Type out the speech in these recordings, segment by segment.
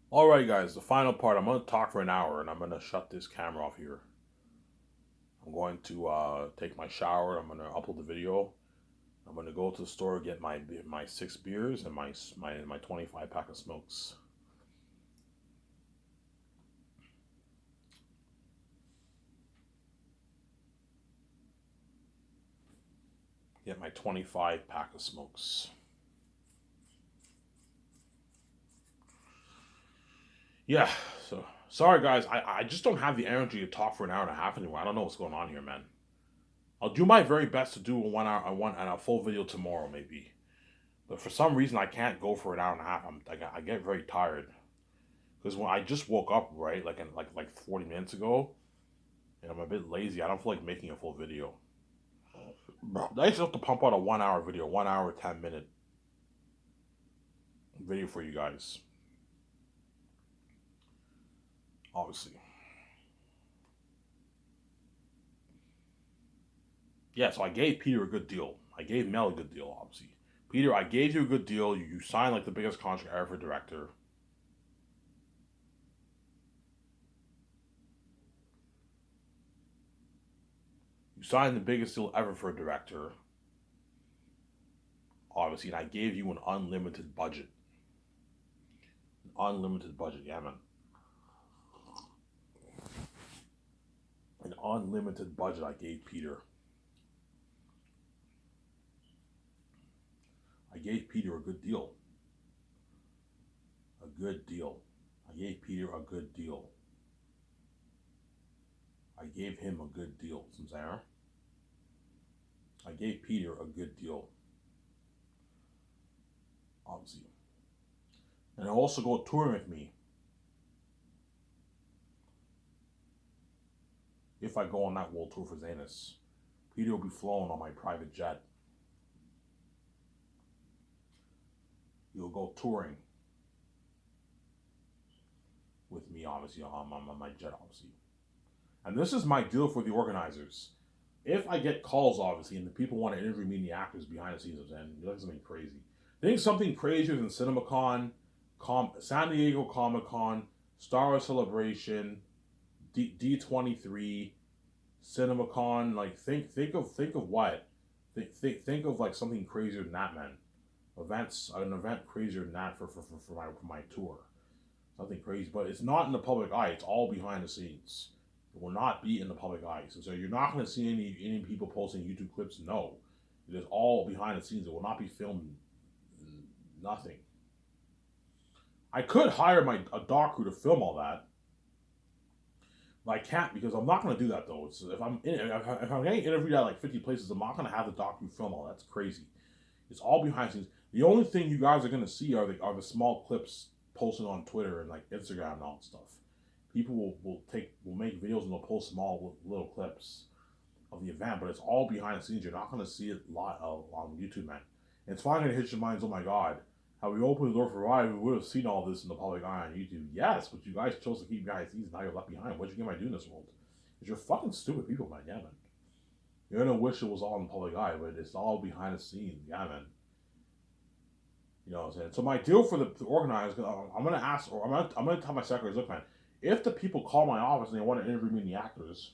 Alright, guys, the final part. I'm going to talk for an hour and I'm going to shut this camera off here. I'm going to take my shower. I'm going to upload the video. I'm going to go to the store, get my 6 beers and my 25 pack of smokes. Get my 25 pack of smokes. Yeah, so sorry, guys. I just don't have the energy to talk for an hour and a half anymore. I don't know what's going on here, man. I'll do my very best to do a 1 hour, a full video tomorrow, maybe. But for some reason, I can't go for an hour and a half. I get very tired. Because when I just woke up, right, like 40 minutes ago, and I'm a bit lazy, I don't feel like making a full video. I just have to pump out a 1 hour video, 1 hour 10 minute video for you guys. Obviously, yeah. So I gave Peter a good deal. I gave Mel a good deal. Obviously, Peter, I gave you a good deal. You signed like the biggest contract ever for director. You signed the biggest deal ever for a director. Obviously, and I gave you an unlimited budget. An unlimited budget, yeah, man. An unlimited budget I gave Peter. I gave Peter a good deal. A good deal. I gave Peter a good deal. I gave him a good deal. Sincere. I gave Peter a good deal. Obviously. And he'll also go touring with me if I go on that world tour for Zanus. Peter will be flown on my private jet. He'll go touring with me, obviously, on my jet, obviously. And this is my deal for the organizers. If I get calls, obviously, and the people want to interview me and the actors behind the scenes of Zen, you like something crazy. Think something crazier than CinemaCon, San Diego Comic Con, Star Wars Celebration, D23, CinemaCon. Like think of what? Think of like something crazier than that, man. An event crazier than that for my tour. Something crazy, but it's not in the public eye. It's all behind the scenes. It will not be in the public eye. So you're not going to see any people posting YouTube clips. No, it is all behind the scenes. It will not be filmed. Nothing. I could hire a doc crew to film all that, but I can't because I'm not going to do that though. If I'm getting interviewed at like 50 places, I'm not going to have the doc crew film all that. That's crazy. It's all behind the scenes. The only thing you guys are going to see are the small clips posted on Twitter and like Instagram and all that stuff. People will make videos and they'll post small little clips of the event, but it's all behind the scenes. You're not going to see it live on YouTube, man. And it's finally going to hit your minds. Oh my God, how we opened the door for Riot, we would have seen all this in the public eye on YouTube. Yes, but you guys chose to keep behind the scenes. Now you're left behind. What you think I do in this world? Because you're fucking stupid people, man. Yeah, man. You're gonna wish it was all in the public eye, but it's all behind the scenes. Yeah, man. You know what I'm saying? So my deal for the organizers, I'm gonna ask, or I'm gonna tell my secretaries, look, man, if the people call my office and they want to interview me and the actors,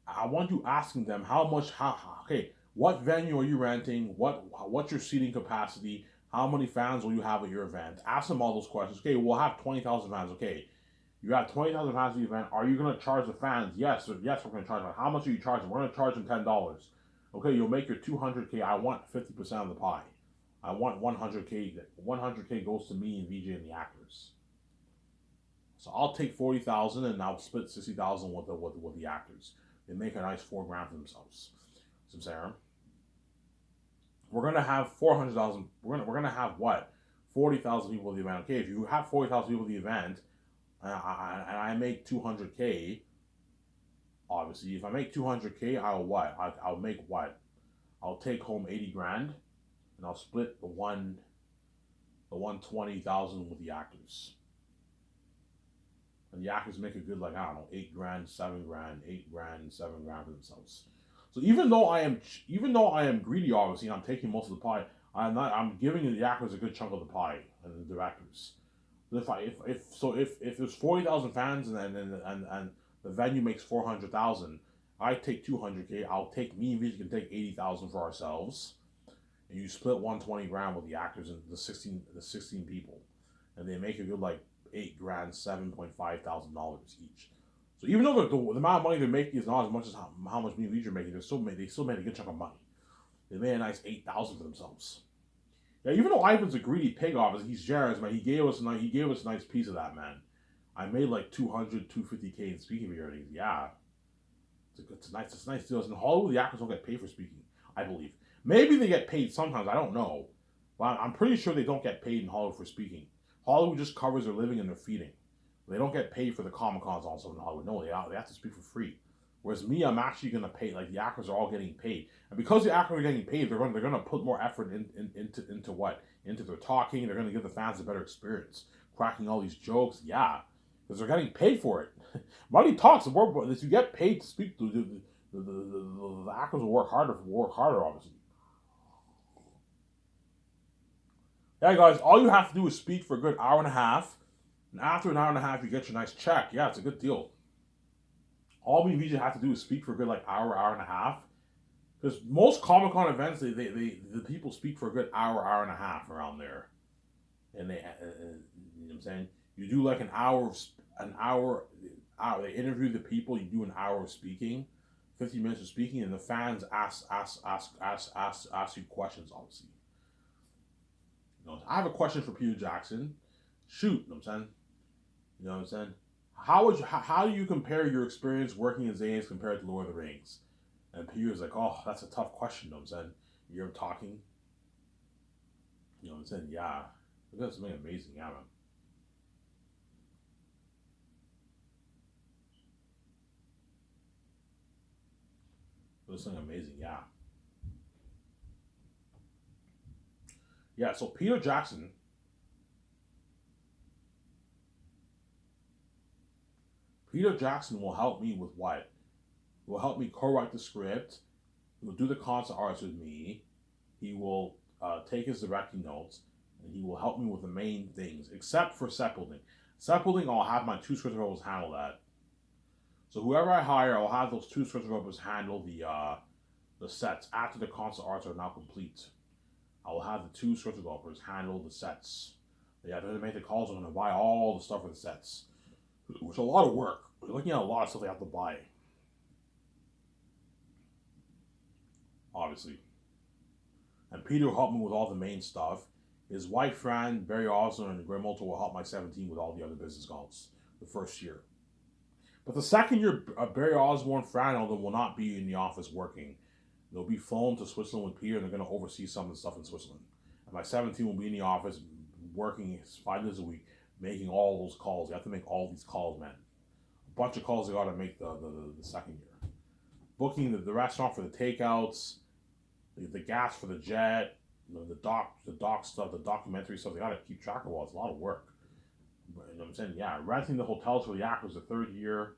I want you asking them okay, what venue are you renting? What's your seating capacity? How many fans will you have at your event? Ask them all those questions. Okay, we'll have 20,000 fans. Okay, you have 20,000 fans at the event. Are you gonna charge the fans? Yes, yes, we're gonna charge them. How much are you charging? We're gonna charge them $10. Okay, you'll make your 200K. I want 50% of the pie. I want 100K. 100K goes to me and VJ and the actors. So I'll take 40,000 and I'll split 60,000 with the actors. They make a nice 4 grand for themselves. So Sarah, we're gonna have 400,000. We're gonna have what? 40,000 people at the event. Okay, if you have 40,000 people at the event, and I make 200K, obviously, if I make 200K, I'll what? I'll make what? I'll take home 80 grand, and I'll split the 120,000 with the actors. And the actors make a good like I don't know 8 grand, 7 grand, 8 grand, 7 grand for themselves. So even though I am greedy, obviously, and I'm taking most of the pie, I'm giving the actors a good chunk of the pie and the directors. If there's 40,000 fans and the venue makes 400,000, I take 200K. I'll take me and Vijay can take 80,000 for ourselves, and you split 120 grand with the actors and the 16 people, and they make a good like 8 grand, $7,500 each. So even though the amount of money they're making is not as much as how much me and Vijay are making, they still made a good chunk of money. They made a nice 8,000 for themselves. Yeah, even though Ivan's a greedy pig, obviously he's generous, man. He gave us a nice piece of that, man. I made like 250K in speaking earnings. Yeah, it's a nice deal. In Hollywood, the actors don't get paid for speaking, I believe. Maybe they get paid sometimes. I don't know, but I'm pretty sure they don't get paid in Hollywood for speaking. Hollywood just covers their living and their feeding. They don't get paid for the Comic Cons also in Hollywood. No, they have to speak for free. Whereas me, I'm actually gonna pay. Like the actors are all getting paid, and because the actors are getting paid, they're gonna put more effort into what into their talking. They're gonna give the fans a better experience, cracking all these jokes. Yeah, because they're getting paid for it. Money talks. The more that you get paid to speak, the actors will work harder. Obviously. Yeah, guys, all you have to do is speak for a good hour and a half, and after an hour and a half, you get your nice check. Yeah, it's a good deal. All we usually have to do is speak for a good like hour and a half. Because most Comic Con events, the people speak for a good hour and a half around there, and you know what I'm saying. You do like an hour. They interview the people. You do an hour of speaking, 50 minutes of speaking, and the fans ask you questions. Obviously, I have a question for Peter Jackson. Shoot, you know what I'm saying. You know what I'm saying. How do you compare your experience working in Zanes compared to Lord of the Rings? And Peter's like, oh, that's a tough question, you know what I'm saying? You're talking. You know what I'm saying? Yeah. That's something amazing, yeah, man. That's something amazing, yeah. Yeah, so Peter Jackson will help me with what? He will help me co-write the script. He will do the concept arts with me. He will take his directing notes, and he will help me with the main things, except for set building. Set building, I'll have my two script developers handle that. So whoever I hire, I'll have those two script developers handle the sets after the concept arts are now complete. I will have the two script developers handle the sets. Yeah, they're gonna make the calls. I'm gonna buy all the stuff for the sets, which is a lot of work. We're looking at a lot of stuff they have to buy, obviously. And Peter will help me with all the main stuff. His wife, Fran, Barry Osborne, and Graham Molto will help my 17 with all the other business calls the first year. But the second year, Barry Osborne, Fran, and them will not be in the office working. They'll be flown to Switzerland with Peter, and they're going to oversee some of the stuff in Switzerland. And my 17 will be in the office working 5 days a week, making all those calls. You have to make all these calls, man. A bunch of calls they got to make the second year. Booking the restaurant for the takeouts, the gas for the jet, the doc stuff, the documentary stuff. They got to keep track of all. It's a lot of work. But, you know what I'm saying? Yeah, renting the hotels for the actors the third year.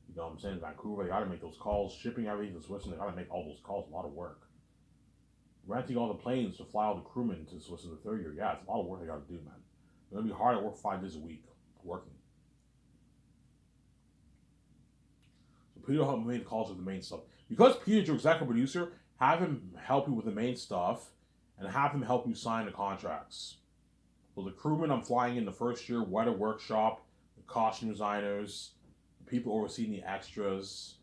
You know what I'm saying? Vancouver, they got to make those calls. Shipping everything to Switzerland, they got to make all those calls. A lot of work. Renting all the planes to fly all the crewmen to Switzerland the third year. Yeah, it's a lot of work they got to do, man. It's gonna be hard at work 5 days a week working. So Peter helped me make the calls with the main stuff. Because Peter's your executive producer, have him help you with the main stuff, and have him help you sign the contracts. So the crewmen I'm flying in the first year, weather workshop, the costume designers, the people overseeing the extras,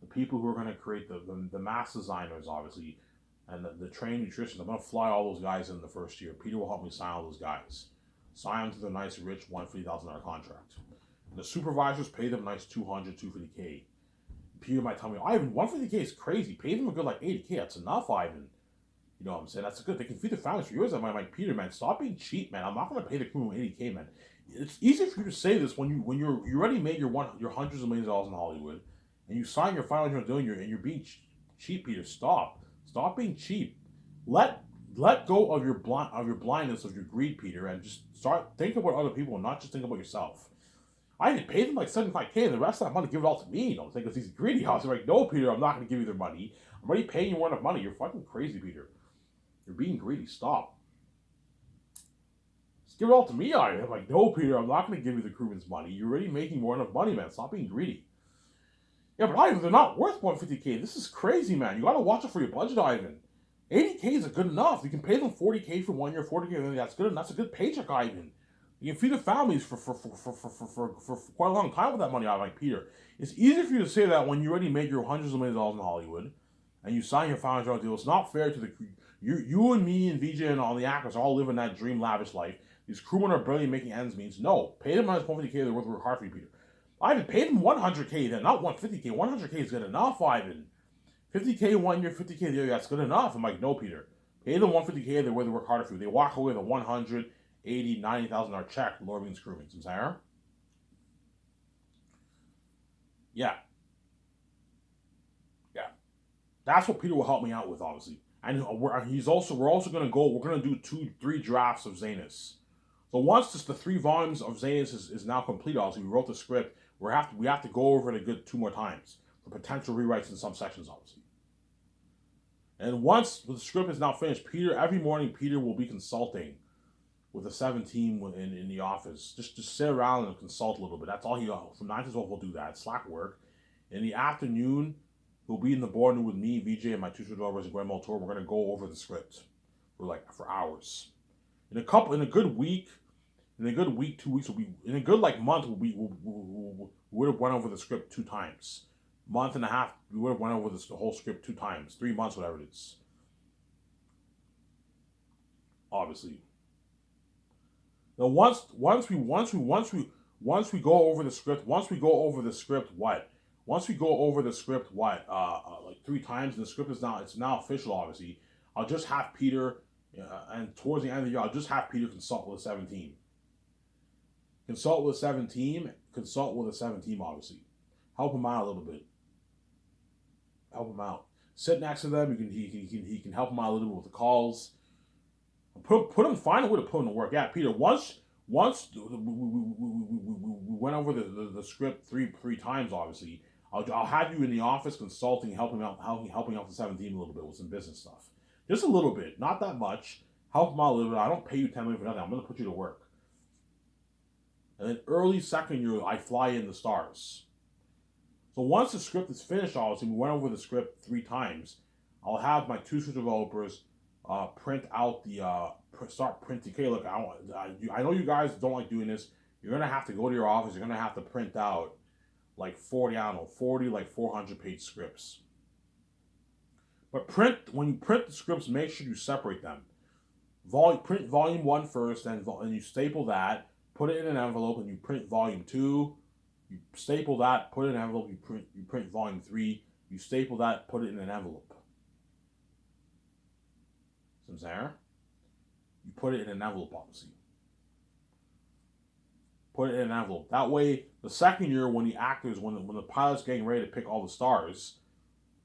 the people who are going to create the mask designers, obviously, and the trained nutritionists. I'm going to fly all those guys in the first year. Peter will help me sign all those guys. Sign them to the nice, rich $150,000 contract. And the supervisors pay them nice 250K. Peter might tell me, Ivan, 150K is crazy. Pay them a good like 80K. That's enough, Ivan. You know what I'm saying? That's good. They can feed their families for years. I'm like, Peter, man, stop being cheap, man. I'm not gonna pay the crew 80K, man. It's easy for you to say this when you already made your hundreds of millions of dollars in Hollywood, and you sign your final deal and you're being cheap, Peter. Stop being cheap. Let go of your blindness, of your greed, Peter, and just start think about other people and not just think about yourself. I didn't pay them like 75K, and the rest of that money give it all to me. You know, because he's greedy. I was like, no, Peter, I'm not gonna give you their money. I'm already paying you more enough money. You're fucking crazy, Peter. You're being greedy. Stop. give it all to me, Ivan. I'm like, no, Peter, I'm not going to give you the crewman's money. You're already making more than enough money, man. Stop being greedy. Yeah, but Ivan, they're not worth 150K. This is crazy, man. You got to watch it for your budget, Ivan. 80K is good enough. You can pay them 40K for 1 year, 40K. That's good. That's a good paycheck, Ivan. You can feed the families for quite a long time with that money. I'm like, Peter, it's easier for you to say that when you already made your hundreds of millions of dollars in Hollywood and you sign your final deal. It's not fair to the you and me and VJ and all the actors all living that dream lavish life. These crewmen are barely making ends meet. No, pay them minus 150K. They're worth hard for you, Peter. Ivan, pay them 100K then, not 150K. 100K is good enough, Ivan. 50K 1 year, 50K the other. That's good enough. I'm like, no, Peter. Pay them 150K. They're where they work harder for you. They walk away with a $180,000, $90,000 check. Lord being screwing. I'm saying, yeah. That's what Peter will help me out with, obviously. And we're also going to go. We're going to do 2-3 drafts of Zanus. So once the 3 volumes of Zanus is now complete, obviously we wrote the script. We have to go over it a good 2 more times for potential rewrites in some sections, obviously. And once the script is now finished, every morning Peter will be consulting with the 7 team in the office. Just sit around and consult a little bit. That's all from 9 to 12 we'll do that. Slack work. In the afternoon, he'll be in the boardroom with me, VJ, and my 2 developers and Gwen Multor. We're gonna go over the script for hours. In a good week, 2 weeks will be in a good month. We would have went over the script 2 times. Month and a half, we would have went over the whole script 2 times. 3 months, whatever it is. Obviously. Now once we go over the script, Once we go over the script, like 3 times, and the script is now official. Obviously, I'll just have Peter, and towards the end of the year, I'll just have Peter consult with the 7 team. Consult with the 7 team. Obviously, help him out a little bit. Help him out. Sit next to them. He can help him out a little bit with the calls. Find a way to put him to work. Yeah, Peter. Once we went over the script three times. Obviously, I'll have you in the office consulting, helping out the 7 team a little bit with some business stuff. Just a little bit, not that much. Help them out a little bit. I don't pay you $10 million for nothing. I'm going to put you to work. And then early second year, I fly in the stars. So once the script is finished, obviously, we went over the script 3 times. I'll have my 2 developers print out start printing. Okay, look, I know you guys don't like doing this. You're going to have to go to your office. You're going to have to print out like 40 400-page scripts. But when you print the scripts, make sure you separate them. Print volume 1 first, and you staple that, put it in an envelope, and you print volume 2. You staple that, put it in an envelope. You print volume 3. You staple that, put it in an envelope. Some there. You put it in an envelope, obviously. Put it in an envelope. That way, the second year, when the pilot's getting ready to pick all the stars,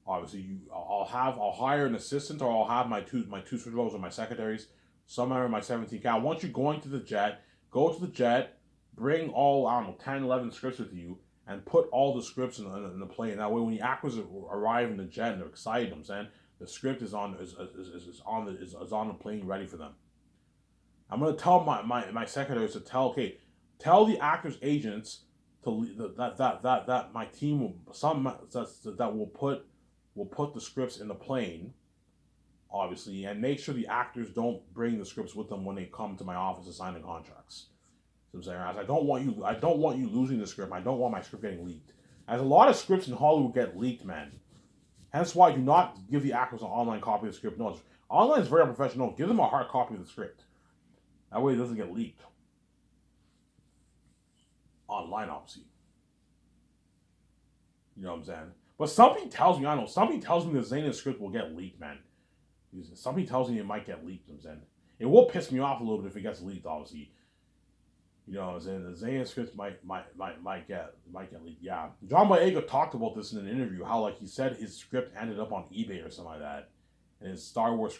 obviously, I'll hire an assistant, or I'll have my two supervisors or my secretaries, some member of my 17K. I want you going to the jet. Go to the jet, bring all, 10, 11 scripts with you, and put all the scripts in the plane. That way, when the actors arrive in the jet and they're excited, I'm saying, the script is on the plane ready for them. I'm going to tell my secretaries to tell the actors' agents that my team will put the scripts in the plane, obviously, and make sure the actors don't bring the scripts with them when they come to my office to sign the contracts. So I'm saying, I don't want you losing the script. I don't want my script getting leaked. As a lot of scripts in Hollywood get leaked, man. Hence why I do not give the actors an online copy of the script. No, online is very unprofessional. Give them a hard copy of the script. That way it doesn't get leaked. Online, obviously. You know what I'm saying? But something tells me, the Zanus script will get leaked, man. Something tells me it might get leaked, I'm saying. It will piss me off a little bit if it gets leaked, obviously. You know what I'm saying? The Zanus script might get leaked. Yeah. John Boyega talked about this in an interview, how he said his script ended up on eBay or something like that. And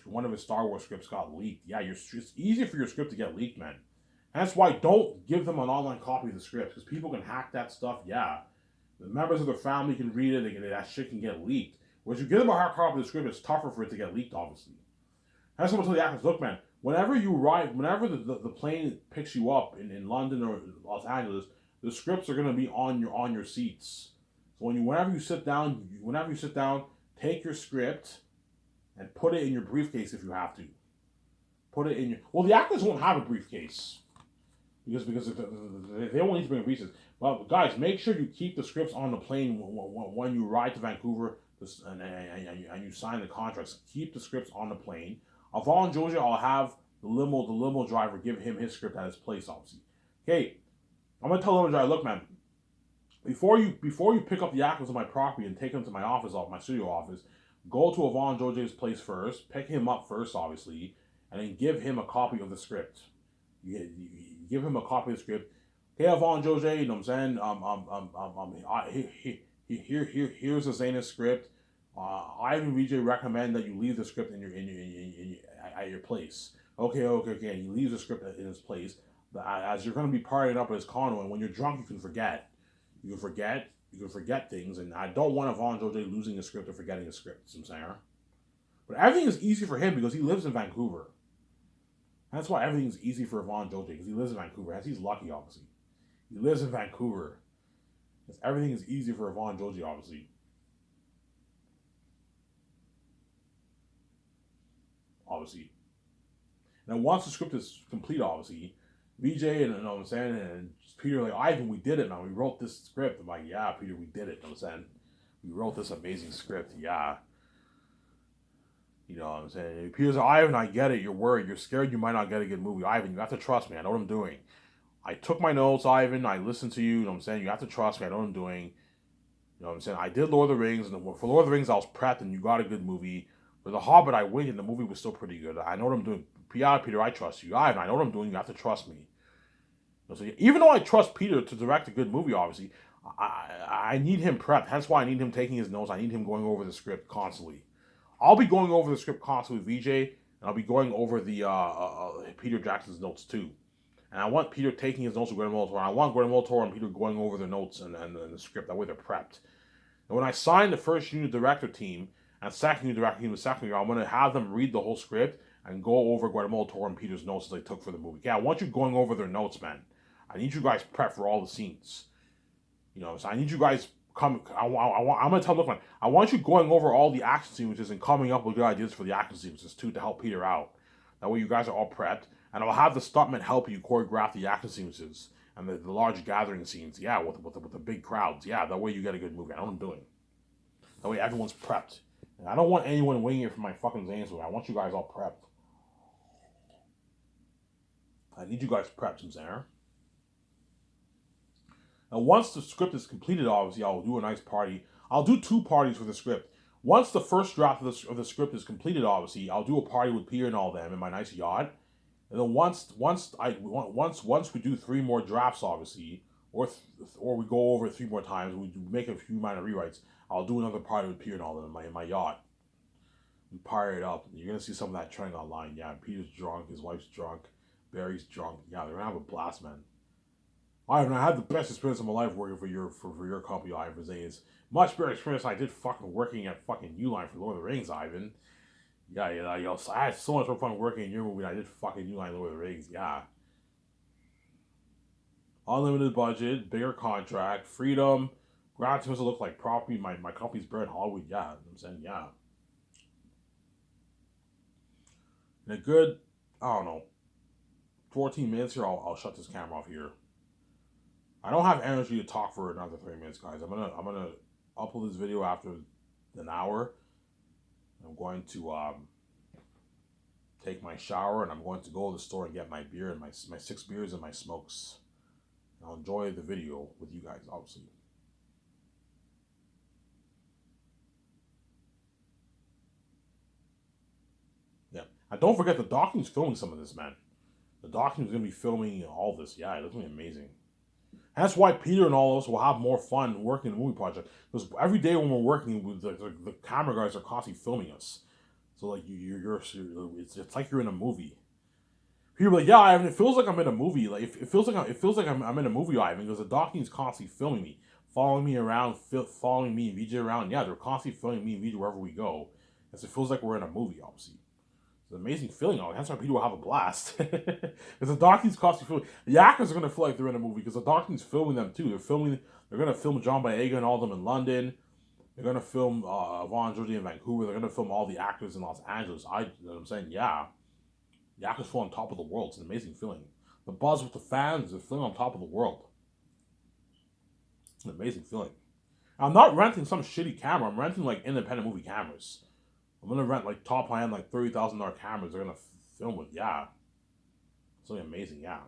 one of his Star Wars scripts got leaked. Yeah, it's easy for your script to get leaked, man. That's why don't give them an online copy of the script, because people can hack that stuff. Yeah, the members of their family can read it. That shit can get leaked. Whereas you give them a hard copy of the script, it's tougher for it to get leaked, obviously. That's what I tell the actors. Look, man, whenever you ride, whenever the plane picks you up in London or Los Angeles, the scripts are gonna be on your seats. So whenever you sit down, take your script and put it in your briefcase if you have to. Put it in your. Well, the actors won't have a briefcase because they won't need to bring a briefcase. Well, guys, make sure you keep the scripts on the plane when you ride to Vancouver and you sign the contracts. Keep the scripts on the plane. Avon Georgia, I'll have the limo driver give him his script at his place, obviously. Okay, I'm gonna tell the limo driver, look, man, before you pick up the actors on my property and take them to my office, my studio office, go to Avon Georgia's place first, pick him up first, obviously, and then give him a copy of the script. You give him a copy of the script. Okay, Avon Georgia, you know what I'm saying? Here's the Zanis script. I and VJ recommend that you leave the script at your place. Okay. And he leaves the script in his place. As you're going to be partying up at his condo, and when you're drunk, you can forget. You can forget things, and I don't want Avon Georgia losing a script or forgetting a script. You know what I'm saying? But everything is easy for him because he lives in Vancouver. That's why everything's easy for Avon Georgia, because he lives in Vancouver. He's lucky, obviously. He lives in Vancouver. Everything is easy for Avon Georgia, obviously. Now, once the script is complete, obviously, VJ and you know what I'm saying, and Peter like, Ivan, we did it, man. We wrote this script. I'm like, yeah, Peter, we did it. You know what I'm saying? We wrote this amazing script. Yeah. You know what I'm saying? Peter's like, Ivan, I get it. You're worried. You're scared you might not get a good movie. Ivan, you have to trust me. I know what I'm doing. I took my notes, Ivan. I listened to you. You know what I'm saying? You have to trust me. I know what I'm doing. You know what I'm saying? I did Lord of the Rings, and for Lord of the Rings, I was prepped, and you got a good movie. For The Hobbit, I waited, and the movie was still pretty good. I know what I'm doing. Peter, I trust you. Ivan, I know what I'm doing. You have to trust me. So even though I trust Peter to direct a good movie, obviously, I need him prepped. That's why I need him taking his notes. I need him going over the script constantly. I'll be going over the script constantly with VJ, and I'll be going over the Peter Jackson's notes too. And I want Peter taking his notes with Guillermo del Toro. I want Guillermo del Toro and Peter going over their notes and the script. That way they're prepped. And when I sign the first unit director team and second unit director team the second year, I'm going to have them read the whole script and go over Guillermo del Toro and Peter's notes that they took for the movie. Yeah, I want you going over their notes, man. I need you guys prepped for all the scenes. You know, so I need you guys I'm gonna tell look, man, I want you going over all the action sequences and coming up with good ideas for the action sequences too to help Peter out. That way you guys are all prepped, and I'll have the stuntmen help you choreograph the action sequences and the large gathering scenes. Yeah, with the big crowds. Yeah, that way you get a good movie. I know what I'm doing. That way everyone's prepped. And I don't want anyone winging it from my fucking Zane's movie. I want you guys all prepped. I need you guys prepped, I'm saying. Now, once the script is completed, obviously, I'll do a nice party. I'll do 2 parties for the script. Once the first draft of the script is completed, obviously, I'll do a party with Peter and all them in my nice yacht. And then once we do 3 more drafts, obviously, or we go over 3 more times, we make a few minor rewrites. I'll do another party with Peter and all them in my yacht. We party it up. You're gonna see some of that trending online. Yeah, Peter's drunk, his wife's drunk, Barry's drunk. Yeah, they're gonna have a blast, man. I had the best experience of my life working for your company, Ivan Zanes. Much better experience than I did fucking working at fucking Uline for Lord of the Rings, Ivan. Yeah, I had so much more fun working in your movie than I did fucking Uline Lord of the Rings, yeah. Unlimited budget, bigger contract, freedom, Gran Turismo look like property, my company's buried in Hollywood, yeah. I'm saying, yeah. In a good, I don't know, 14 minutes here, I'll shut this camera off here. I don't have energy to talk for another 3 minutes, guys. I'm gonna upload this video after an hour. I'm going to take my shower, and I'm going to go to the store and get my beer and my 6 beers and my smokes. I'll enjoy the video with you guys, obviously. Yeah, and don't forget the docu's filming some of this, man. The docu's gonna be filming all this. Yeah, it's gonna be amazing. That's why Peter and all of us will have more fun working the movie project. Because every day when we're working, the camera guys are constantly filming us. So like it's like you're in a movie. People are like, yeah, Ivan, it feels like I'm in a movie. Like it feels like I'm in a movie, Ivan, because the docking is constantly filming me, following me around, following me and VJ around. Yeah, they're constantly filming me and VJ wherever we go. And so it feels like we're in a movie, obviously. It's an amazing feeling. Oh, that's why people will have a blast. Because the documents cost you feeling. The actors are gonna feel like they're in a movie because the documents filming them too. They're gonna film John Boyega and all of them in London. They're gonna film Vaughn Georgie in Vancouver. They're gonna film all the actors in Los Angeles. You know what I'm saying? Yeah, the actors feel on top of the world. It's an amazing feeling. The buzz with the fans, they're feeling on top of the world. It's an amazing feeling. I'm not renting some shitty camera. I'm renting like independent movie cameras. I'm gonna rent like top high end like $30,000 cameras. They're gonna film with. Yeah, something amazing. Yeah.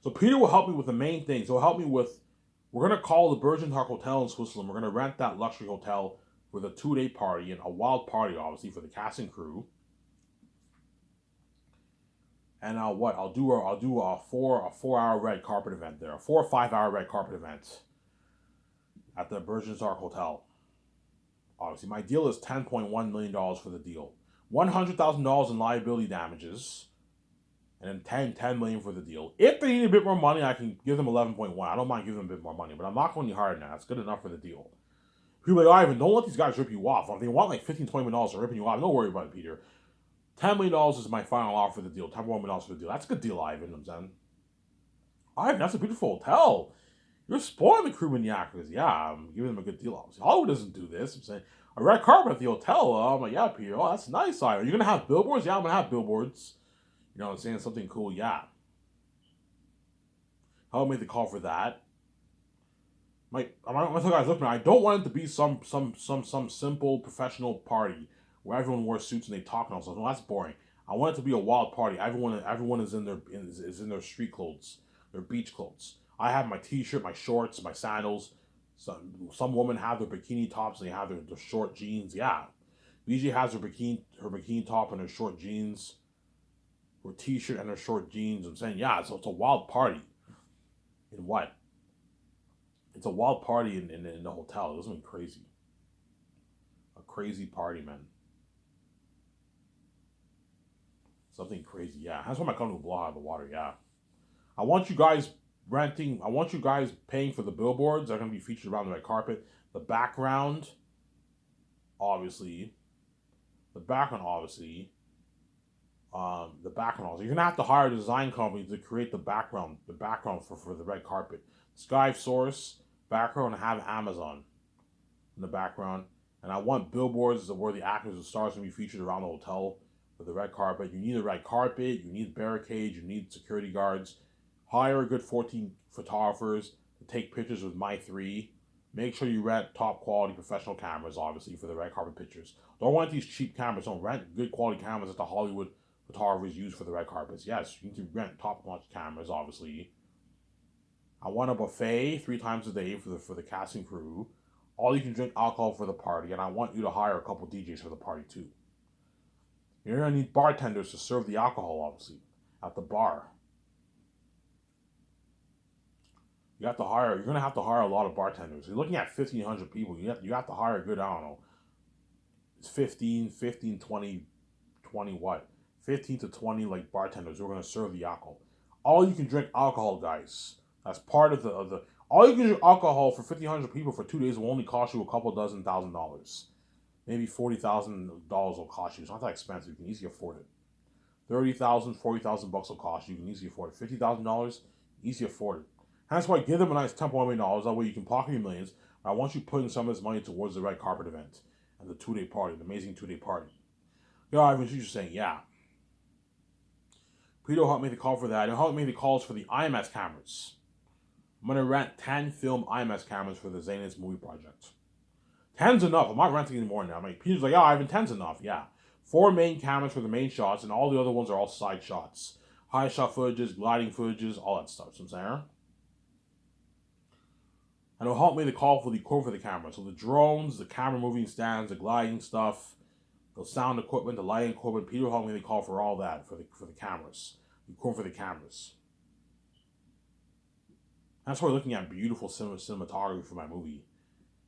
So Peter will help me with the main things. He'll help me with. We're gonna call the Virgin Park Hotel in Switzerland. We're gonna rent that luxury hotel with a 2-day party and a wild party, obviously for the cast and crew. And I'll do a 4 hour red carpet event there, a 4 or 5 hour red carpet event at the Virgin Park Hotel. Obviously, my deal is $10.1 million for the deal, $100,000 in liability damages, and then $10 million for the deal. If they need a bit more money, I can give them 11.1. I don't mind giving them a bit more money, but I'm not going any harder than that. That's good enough for the deal. People are like, Ivan, don't let these guys rip you off. If they want like $15-20 million for ripping you off, don't worry about it, Peter. $10 million is my final offer for the deal. $10 million for the deal. That's a good deal, Ivan. I'm saying, Ivan, that's a beautiful hotel. You're spoiling the crewman yakkers. Yeah, I'm giving them a good deal. Obviously, Hollywood doesn't do this. I'm saying a red carpet at the hotel. I'm like, yeah, Peter. Oh, that's nice, Ivan. You're gonna have billboards. Yeah, I'm gonna have billboards. You know what I'm saying? Something cool. Yeah. I'll make the call for that. I'm not gonna tell guys, look, man, I don't want it to be some simple professional party where everyone wears suits and they talk and all stuff. No, that's boring. I want it to be a wild party. Everyone is in their street clothes, their beach clothes. I have my t-shirt, my shorts, my sandals. Some women have their bikini tops and they have their short jeans. Yeah, BJ has her bikini top and her short jeans, her t-shirt and her short jeans. I'm saying, yeah, so it's a wild party. In what? It's a wild party in the hotel. It was something crazy. A crazy party, man. Something crazy, yeah. That's why my company will blow out of the water, yeah. I want you guys paying for the billboards. They're going to be featured around the red carpet. The background, obviously. The background, obviously. You're going to have to hire a design company to create the background for the red carpet. Sky Source, background, and have Amazon in the background. And I want billboards where the actors and stars will be featured around the hotel for the red carpet. You need a red carpet, you need barricades, you need security guards. Hire a good 14 photographers to take pictures with my 3. Make sure you rent top quality professional cameras, obviously, for the red carpet pictures. Don't rent these cheap cameras. Don't rent good quality cameras that the Hollywood photographers use for the red carpets. Yes, you need to rent top notch cameras, obviously. I want a buffet 3 times a day for the casting crew. All you can drink alcohol for the party, and I want you to hire a couple DJs for the party too. You're gonna need bartenders to serve the alcohol, obviously, at the bar. You're gonna have to hire a lot of bartenders. You're looking at 1,500 people. You have to hire a good, I don't know, it's 15, 20 what? 15 to 20 like bartenders who are gonna serve the alcohol. All you can drink alcohol, guys. That's part of the all you can drink alcohol for 1,500 people for 2 days will only cost you a couple dozen $1,000. Maybe $40,000 will cost you. It's not that expensive. You can easily afford it. $30,000, $40,000 will cost you. You can easily afford it. $50,000, easily afford it. That's why give them a nice $10 million. That way you can pocket your millions. I want you putting some of this money towards the red carpet event and the 2-day party, the amazing 2-day party. Yeah, Ivan, she's just saying, yeah. Peter helped me the call for that. He'll help me the calls for the IMAX cameras. I'm going to rent 10 film IMAX cameras for the Zanus movie project. 10's enough. I'm not renting any more now. Peter's like, yeah, Ivan, 10's enough. Yeah. 4 main cameras for the main shots, and all the other ones are all side shots. High shot footages, gliding footages, all that stuff. So I'm saying, and it'll help me to call for the equipment for the camera. So the drones, the camera moving stands, the gliding stuff, the sound equipment, the lighting equipment. Peter will help me to call for all that for the cameras. The equipment for the cameras. That's why we're looking at beautiful cinematography for my movie.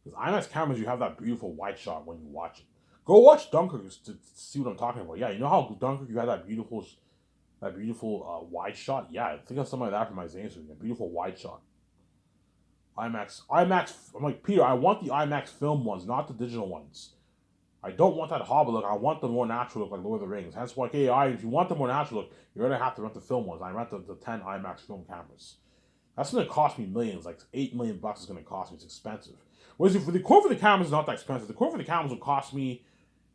Because IMAX cameras, you have that beautiful wide shot when you watch it. Go watch Dunkirk to see what I'm talking about. Yeah, you know how Dunkirk you had that beautiful wide shot. Yeah, think of something like that for my Zane's movie. A beautiful wide shot. IMAX. I'm like, Peter, I want the IMAX film ones, not the digital ones. I don't want that Hobbit look. I want the more natural look like Lord of the Rings. Hence why, okay, if you want the more natural look, you're gonna have to rent the film ones. I rent the 10 IMAX film cameras. That's gonna cost me millions, like $8 million is gonna cost me. It's expensive. Whereas if the core for the cameras is not that expensive, the core for the cameras will cost me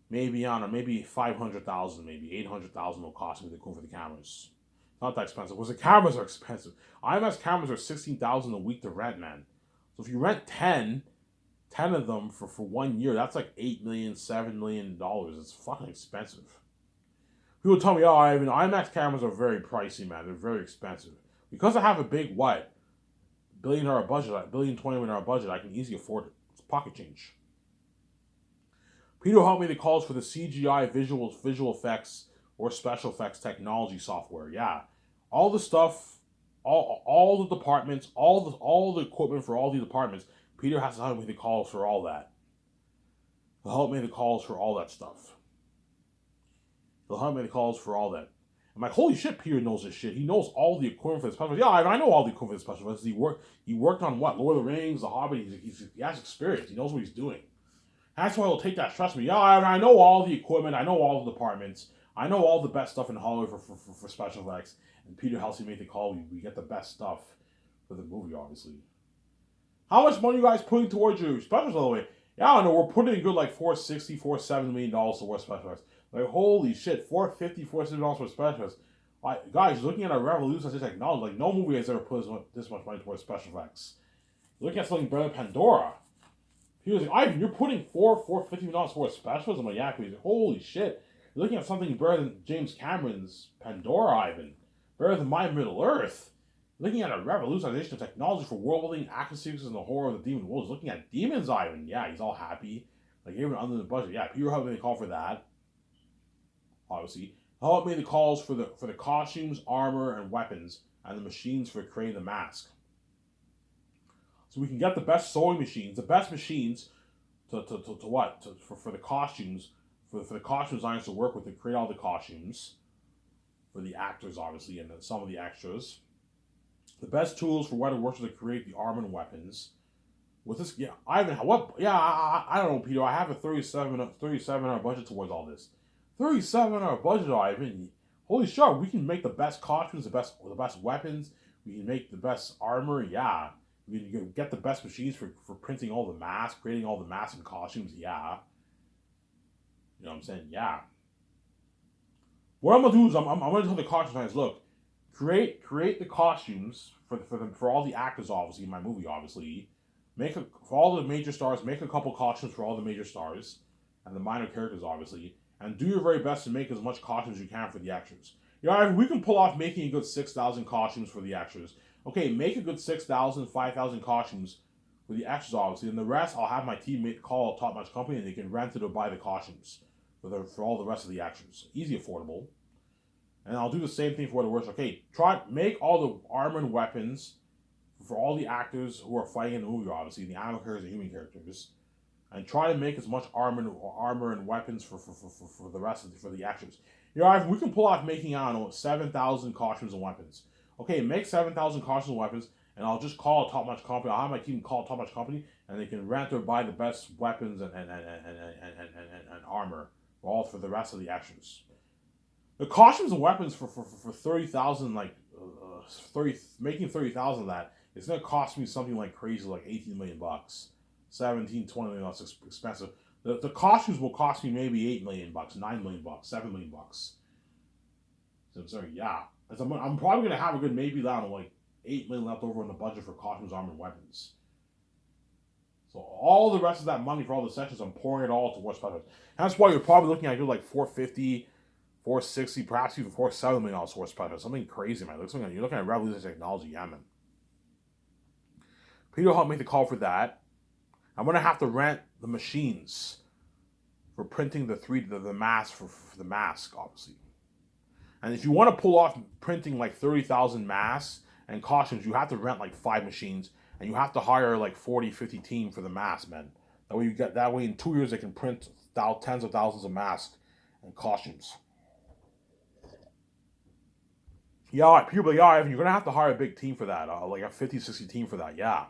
maybe I don't know, maybe 500,000, maybe 800,000 will cost me the core for the cameras. Not that expensive. Whereas the cameras are expensive. IMAX cameras are 16,000 a week to rent, man. So if you rent 10 of them for 1 year, that's like $8 million, $7 million. It's fucking expensive. People tell me, oh, I mean, IMAX cameras are very pricey, man. They're very expensive. Because I have a big $1 billion budget, $1,020,000,000 budget, I can easily afford it. It's pocket change. Peter helped me the calls for the CGI visual effects or special effects technology software. Yeah, all the stuff, all the departments, all the equipment for all the departments. Peter has to help me the calls for all that. He'll help me the calls for all that stuff. He'll help me the calls for all that. I'm like, holy shit, Peter knows this shit. He knows all the equipment for the special effects. Yeah, I know all the equipment for the special effects. He worked on what? Lord of the Rings, The Hobbit. He has experience. He knows what he's doing. That's why he'll take that. Trust me. Yeah, I know all the equipment. I know all the departments. I know all the best stuff in Hollywood for special effects. And Peter helps me make the call. We get the best stuff for the movie, obviously. How much money you guys putting towards your specials, by the way? Yeah, I don't know. We're putting a good like $460, $470 million towards special effects. Like, holy shit, $450, $460 for special effects. Like, guys, looking at a revolution in technology, like no movie has ever put this much money towards special effects. Looking at something better than Pandora. He was like, Ivan, you're putting $450 million towards specials? I'm like, yeah, he's like, holy shit. You're looking at something better than James Cameron's Pandora, Ivan. Better than My Middle Earth. Looking at a revolutionization of technology for world-building action sequences in the horror of the demon world. Looking at demons, Ivan. Yeah, he's all happy. Like, even under the budget. Yeah, Peter helped me the call for that. Obviously. Helped me the calls for the costumes, armor, and weapons, and the machines for creating the mask. So we can get the best sewing machines, the best machines for the costumes, for the costume designers to work with to create all the costumes, for the actors, obviously, and some of the extras. The best tools for weather workers to create the armor and weapons. With this, yeah, Ivan, what? Yeah, I don't know, Peter. I have a 37-hour budget towards all this. 37-hour budget, Ivan. Holy shit, we can make the best costumes, the best weapons. We can make the best armor. Yeah, we can get the best machines for printing all the masks, creating all the masks and costumes. Yeah, you know what I'm saying? Yeah. What I'm gonna do is I'm gonna tell the costume designers, look, create the costumes for all the actors, obviously in my movie, obviously. For all the major stars, make a couple costumes for all the major stars and the minor characters, obviously, and do your very best to make as much costumes as you can for the extras. You know, we can pull off making a good 6,000 costumes for the extras. Okay, make a good 6,000, 5,000 costumes for the extras, obviously, and the rest I'll have my teammate call a top-notch company and they can rent it or buy the costumes for all the rest of the extras. Easy, affordable. And I'll do the same thing for what it works. Okay, make all the armor and weapons for all the actors who are fighting in the movie, obviously, the animal characters and human characters, and try to make as much armor and weapons for the rest of for the actors. You know, we can pull off making, I don't know, 7,000 costumes and weapons. Okay, make 7,000 costumes and weapons, and I'll just call a top-notch company. I'll have my team call a top-notch company, and they can rent or buy the best weapons and armor all for the rest of the actors. The costumes and weapons for 30,000, making 30,000 of that, it's gonna cost me something like crazy, like $18 million, 17, $20 million. That's expensive. The costumes will cost me maybe $8 million, $9 million, $7 million. So I'm sorry, yeah. I'm probably gonna have a good maybe down like $8 million left over in the budget for costumes, armor, and weapons. So all the rest of that money for all the sections, I'm pouring it all towards special effects. That's why you're probably looking at like 450. 460, perhaps even $470 million horsepower. Something crazy, man. You're looking at revolutionary technology, yeah, man. Peter helped make the call for that. I'm gonna have to rent the machines for printing the mask for the mask, obviously. And if you want to pull off printing like 30,000 masks and costumes, you have to rent like 5 machines, and you have to hire like 40, 50 team for the masks, man. That way in 2 years they can print tens of thousands of masks and costumes. Yeah, people, yeah, you're going to have to hire a big team for that, like a 50, 60 team for that, yeah.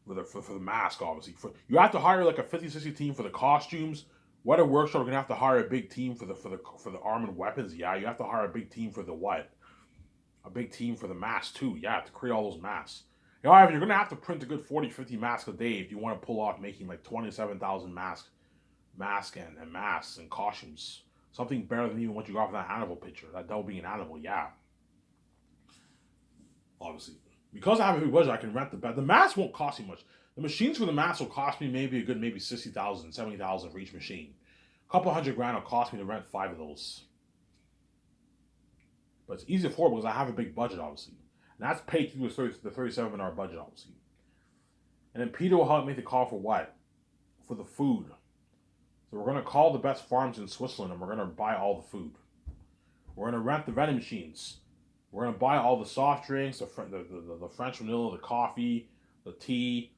For the mask, obviously. You have to hire like a 50, 60 team for the costumes, What a workshop, we're gonna have to hire a big team for the arm and weapons. Yeah, you have to hire a big team for the what? A big team for the masks too. Yeah, to create all those masks. However, you're gonna have to print a good 40, 50 masks a day if you want to pull off making like 27,000 and masks and costumes. Something better than even what you got from that animal picture. That will be an animal, yeah. Obviously. Because I have a big budget, I can rent the bed. The mask won't cost me much. The machines for the mask will cost me maybe a good maybe 60,000, 70,000 for each machine. A couple $100,000 will cost me to rent 5 of those. But it's easy to afford because I have a big budget, obviously. And that's paid through the 37 hour budget, obviously. And then Peter will help make the call for what? For the food. So we're going to call the best farms in Switzerland and we're going to buy all the food. We're going to rent the vending machines. We're going to buy all the soft drinks, the French vanilla, the coffee, the tea,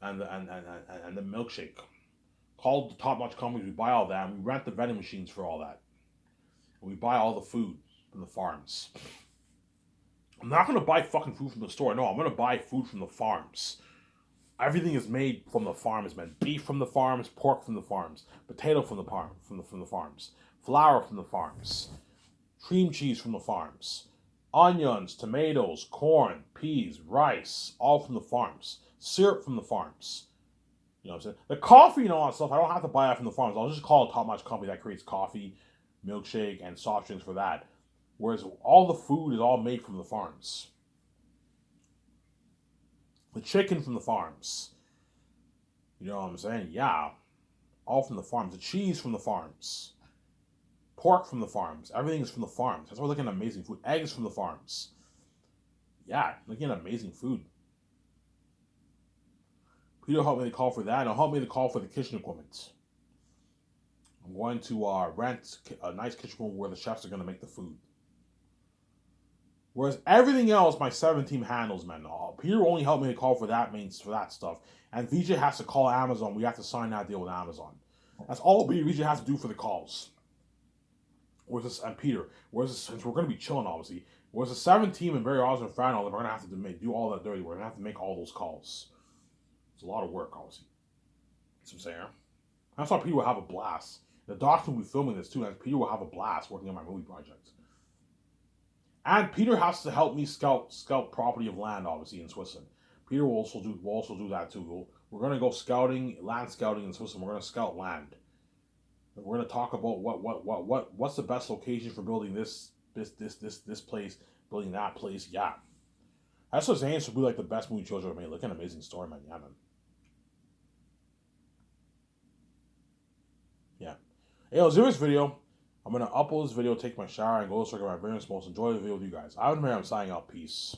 and the milkshake. Call the top-notch companies, we buy all that, and we rent the vending machines for all that. And we buy all the food from the farms. I'm not going to buy fucking food from the store. No, I'm going to buy food from the farms. Everything is made from the farms, man. Beef from the farms, pork from the farms, potato from the farms, flour from the farms, cream cheese from the farms, onions, tomatoes, corn, peas, rice, all from the farms, syrup from the farms. You know what I'm saying? The coffee and all that stuff, I don't have to buy that from the farms. I'll just call a top-notch company that creates coffee, milkshake, and soft drinks for that. Whereas all the food is all made from the farms. The chicken from the farms. You know what I'm saying? Yeah. All from the farms. The cheese from the farms. Pork from the farms. Everything is from the farms. That's why we're looking at amazing food. Eggs from the farms. Yeah, looking at amazing food. Peter helped me to call for that, and he'll help me to call for the kitchen equipment. I'm going to rent a nice kitchen room where the chefs are going to make the food. Whereas everything else, my 7 team handles, man. Peter only helped me to call for that stuff. And VJ has to call Amazon. We have to sign that deal with Amazon. That's all VJ has to do for the calls. And Peter. Since we're going to be chilling, obviously. Whereas the 7 team and Barry Osmond and Fran, we're going to have to do all that dirty work. We're going to have to make all those calls. It's a lot of work, obviously. That's what I'm saying. That's why Peter will have a blast. The doctor will be filming this too, and Peter will have a blast working on my movie project. And Peter has to help me scout property of land, obviously, in Switzerland. Peter will also do that too. We're gonna go land scouting in Switzerland. We're gonna scout land. We're gonna talk about what's the best location for building this place, building that place. Yeah, that's what Zane's would be like the best movie children ever made. Look at an amazing story, man. Yeah, man. Yeah. Hey, let's do this video. I'm going to upload this video, take my shower, and go to work at my very most. Enjoy the video with you guys. I'm signing out. Peace.